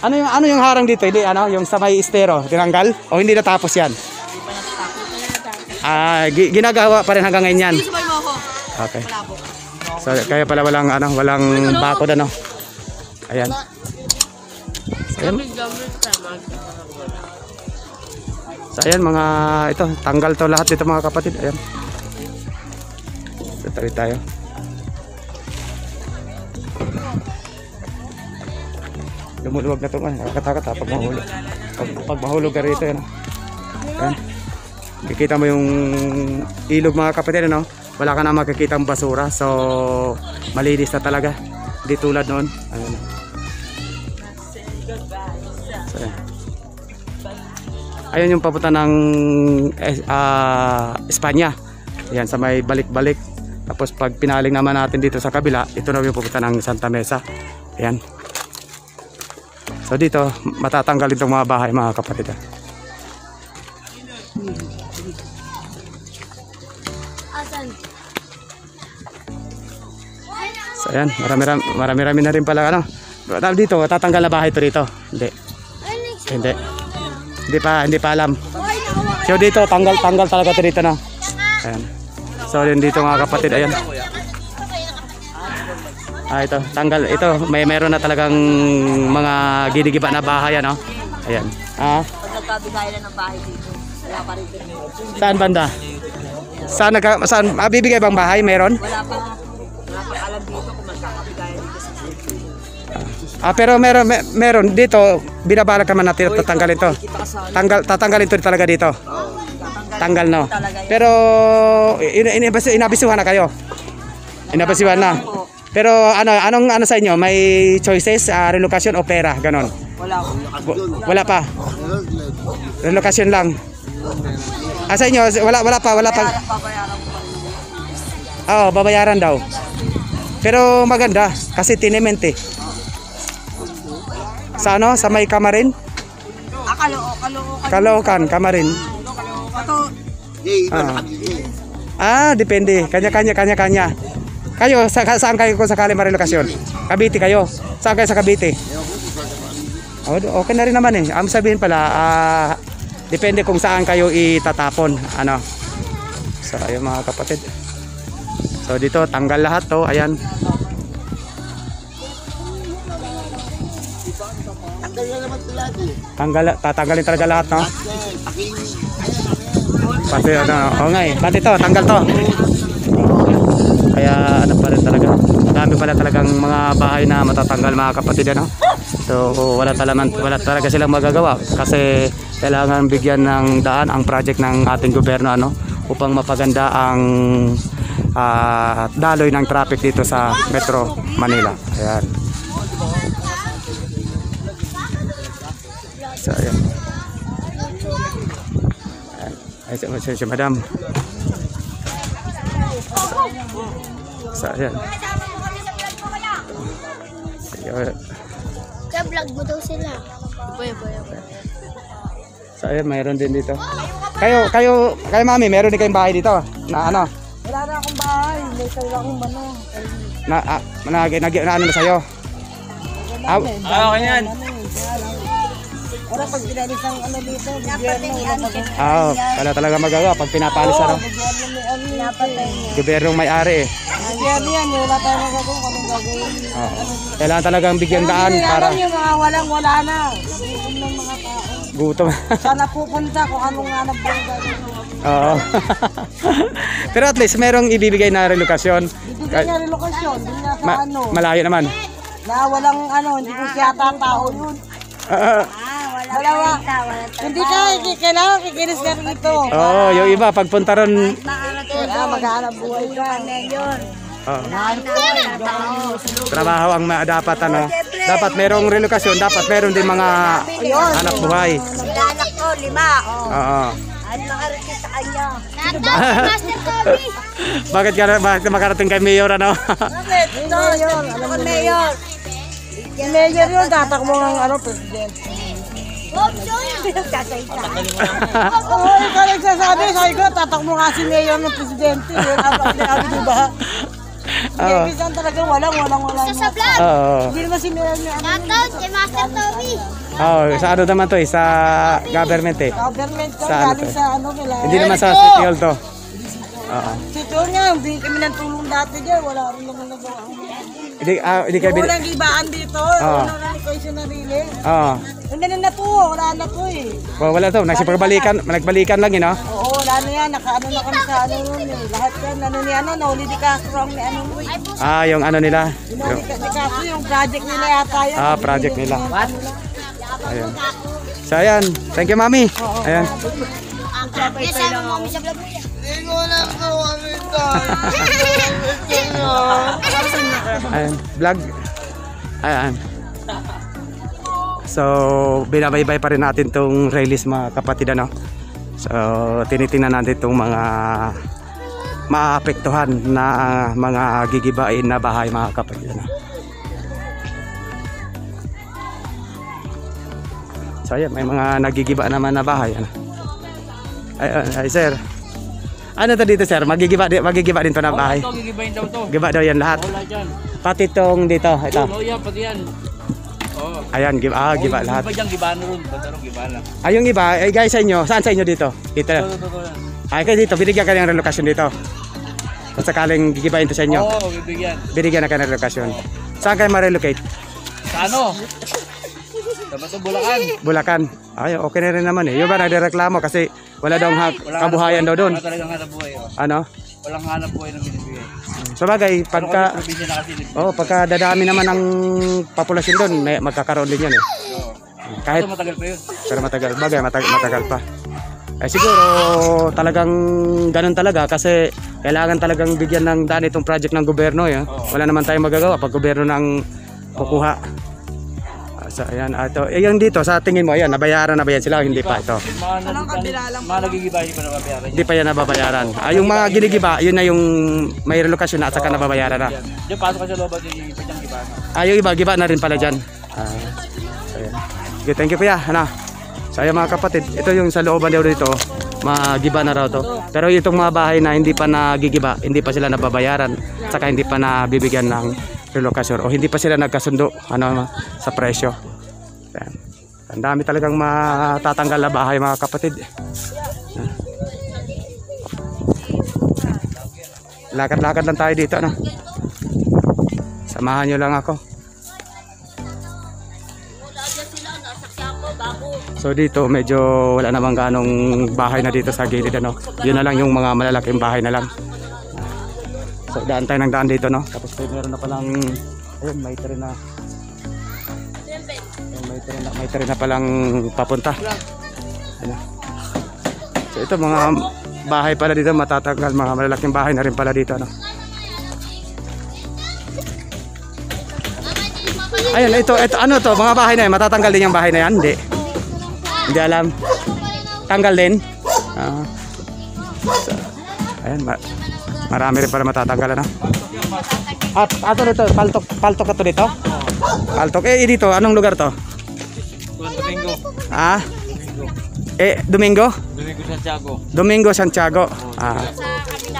Ano yung harang dito? Hindi, yung sa may estero, tinanggal? O hindi natapos yan? Ginagawa pa rin hanggang ngayon yan. Okay. So, kaya pala walang bakod Ayan. So, ayan mga ito, tanggal to lahat dito mga kapatid. Ayan. Tawid tayo. Lumuluwag na ito man. Nakakatakot pag mahulog. Pag mahulog ka rito yan. Ayan. Kikita mo yung ilog mga kapatid, wala ka na makikita ang basura. So malinis na talaga. Hindi tulad noon. Ayan. So, ayun yung papunta ng Espanya. Ayan, sa may balik-balik. Tapos pag pinaling naman natin dito sa kabila, ito na yung papunta ng Santa Mesa. Ayan. So dito matatanggal itong mga bahay mga kapatid. So ayan, marami-rami na rin pala dito, matatanggal na bahay ito dito. Hindi. Hindi pa alam. So dito tanggal talaga ito dito Ayan. So yun dito mga kapatid, ayan. Ito, tanggal ito. Meron na talagang mga ginigiba na bahay Ayan. Pag nagkabigay na ng bahay dito, wala pa rin dito. Saan banda? Saan bibigay bang bahay? Meron? Wala pa alam dito kung magkakabigay dito sa pero meron dito, binabalak naman natin tatanggalin to. Tatanggalin to talaga dito. Tanggal Pero inabisuhan na kayo. Inabisuhan na. Pero anong sa inyo? May choices, relocation o pera, ganon? Wala pa. Relocation lang. Sa inyo wala pa. Babayaran daw. Pero maganda kasi tenement Sa sa may Kamarin? Caloocan, Kamarin. Depende. Kanya. Kayo, saan kayo kung sakali marelokasyon? Cavite kayo? Saan kayo sa Cavite? Okay na rin naman Ang sabihin pala, depende kung saan kayo itatapon. So, ayun mga kapatid. So, dito, tanggal lahat to. Ayan. Tatanggalin talaga lahat, Pati, pati to, tanggal to. Kaya pa rin talaga. Dami pala talagang mga bahay na matatanggal mga kapatid So wala talaga silang magagawa kasi kailangan bigyan ng daan ang project ng ating gobyerno upang mapaganda ang daloy ng traffic dito sa Metro Manila. Ayan. So ayan. Ay si madam. So ayan. Sa vlog mo daw sila. So ayan, mayroon din dito. Kayo mami, meron din kayong bahay dito na Wala na akong bahay, may kayo akong na sa'yo? Okay yan. Ora pag pinalis ang dito, wala talaga magagawa pag pinapalis gobyernong may-ari yan, wala tayong magagawa kung anong gagawin. Kailangan talagang bigyan daan para yung mga wala na. Gutom ng mga tao. Gutom. Sana pupunta kung anong hanap buhay gagawin. Oo. Pero at least merong ibibigay na relokasyon. Bibigay na relokasyon, din na sa malayo naman. Na walang hindi ko siya tao yun. Wala. Hindi kailangan kikinis ka rito. Yung iba pagpunta ron maghanap buhay ka. Trabaho ang dapat dapat merong relokasyon, dapat meron din mga anak buhay. Anak ko 5. Ano nakarating sa kanya? Bakit makarating kay Mayor Bakit? Mayor. Mayor. Mayor yun, tatakbo ng presidente. Ikaw nagsasabi, sabi ko, tatakbo nga si Mayor ng presidente. Diba? Oo. Minsan talaga wala. Sa vlog. Oo. Hindi naman Shoutout kay Master Tommy. Oh, sa ano naman to eh, sa government eh. government ka, Sa ano galing to? sa ano nila. Hindi naman sa city hall to. Oo. Sito nga, hindi kami ng tulong dati dyan. Wala rin naman nagawa. Hindi kayo Walang gibaan dito. Oo. Wala na ko yung narili. Oo. Hindi na to. Wala na to eh. Oh, wala to. Nagbalikan lang yun, no? Oo, wala na yan. Nakaano na kami sa ano nun eh. Lahat yan. Ano ni ano, Noli Di Castro ang ni ano nun eh. Ah, yung ano nila. Yung Noli Di Castro, yung project nila yata yun. Ah, project nila. Ayun. So, ayan. Thank you, Mami. Ayan. Kasama mo kami sa vlog mo yan. Ayan. Vlog. Ayan. So, binabaybay pa rin natin tong release mga kapatid, ano? So, tinitingnan natin itong mga maapektuhan na mga gigibain na bahay mga kapatid, ano? So, ayan, may mga nagigiba naman na bahay, ano? Ay, sir. Ano to dito, sir? Magigiba din to na bahay. Ito, gigibayin daw to. Giba daw yan lahat. Wala dyan. Pati itong dito, ito. Oo, yan, pati yan. Oo. Ayan, giba lahat. Iba dyan, gibano ron. Basta ron, gibana. Ay, yung iba, ay guys sa inyo, saan sa inyo dito? Dito. Ito. Ay, kayo dito, binigyan ka ng relokasyon dito. Kung sakaling gigibain to sa inyo, Oo, bibigyan. binigyan na ka ng relokasyon. Saan kayo ma-relocate? Sa ano? Dapat to Bulacan. Bulacan. Ay, okay na rin naman eh. Yung ba nagreklamo kasi wala daw kabuhayan daw doon. Wala talagang hanap buhay. Oh. Ano? Walang hanap buhay na binibigay. So bagay, pagka Probinsya na kasi. pagka dadami naman ang populasyon doon, may magkakaroon din 'yan eh. Oo. Kahit Ito matagal pa yun. pero matagal, bagay matagal pa. Eh siguro talagang ganun talaga kasi kailangan talagang bigyan ng daan itong project ng gobyerno eh. Wala naman tayong magagawa pag gobyerno nang kukuha. So ayan, ito. Yung dito sa tingin mo ayan, nabayaran na ba yan sila o hindi pa ito? Mga nagigibahin pa na mabayaran. Hindi pa yan nababayaran. Yung mga ginigiba, yun na yung may relokasyon na at saka nababayaran na. Diyan, pasok ka sa loob at yung iba dyan gibana. Yung iba, giba na rin pala dyan. Ayan. Okay, thank you kuya. Ano? So ayan mga kapatid, ito yung sa looban daw dito, magiba na raw to. Pero itong mga bahay na hindi pa nagigiba, hindi pa sila nababayaran, at saka hindi pa nabibigyan ng relokasyon o hindi pa sila nagkasundo sa presyo. Ayan. Ang dami talagang matatanggal na bahay mga kapatid. Lakad-lakad lang tayo dito, ano? Samahan nyo lang ako. So dito medyo wala namang ganong bahay na dito sa gilid, ano? Yun na lang yung mga malalaking bahay na lang. So daan tayo ng daan dito, no? Tapos meron na palang ayun, may tren na. May tren na palang papunta. Ayun. So ito mga bahay pala dito matatanggal, mga malalaking bahay na rin pala dito, no? Ayun, ito ano to, mga bahay na yan, matatanggal din yung bahay na yan, hindi alam. Tanggal din. So, ayun, marami rin pala matatanggal, ano? At ato nito, paltok na to dito? Paltok, dito, anong lugar to? Domingo. Domingo? Domingo Santiago. Domingo Santiago.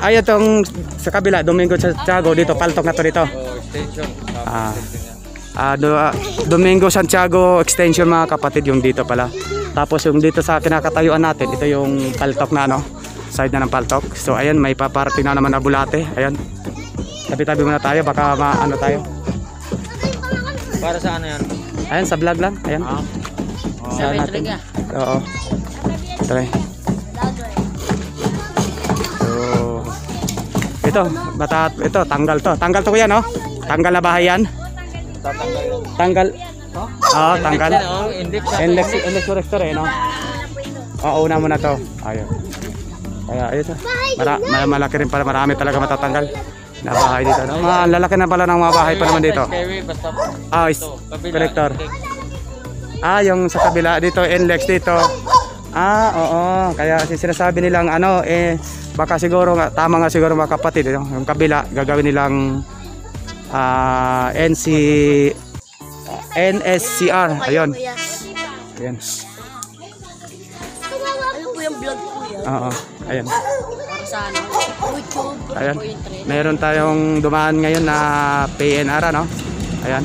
Ay, itong sa kabila, Domingo Santiago, dito, paltok na to dito. Extension. Domingo Santiago Extension mga kapatid, yung dito pala. Tapos yung dito sa kinakatayuan natin, ito yung paltok na, no? Side na ng paltok. So ayan, may paparating na naman na bulate. Ayan. Tabi-tabi muna tayo, baka maano tayo. Para sa ano yan? Ayan, sa vlog lang. Ayan. Sa natin. Oo. Try. So ito, tanggal to. Tanggal to kuya, no? Tanggal na bahay yan. Tanggal. Oo, tanggal. Index corrector eh, no? Oo, una mo na to. Ayun. Kaya ayun. Malaki rin pala, marami talaga matatanggal na bahay dito. No? Lalaki na pala ng mga bahay pa naman dito. Corrector. Yung sa kabila dito, Inlex dito. Oo. Kaya sinasabi nilang ano, baka siguro tama nga siguro mga kapatid, no? Yung kabila gagawin nilang NSCR. Ayun. Ayan. Ano po yung vlog po yan? Oo. Ayan. sa ano, YouTube. Ayan. Po yung trend. Meron tayong dumaan ngayon na PNR, ano? Ayan.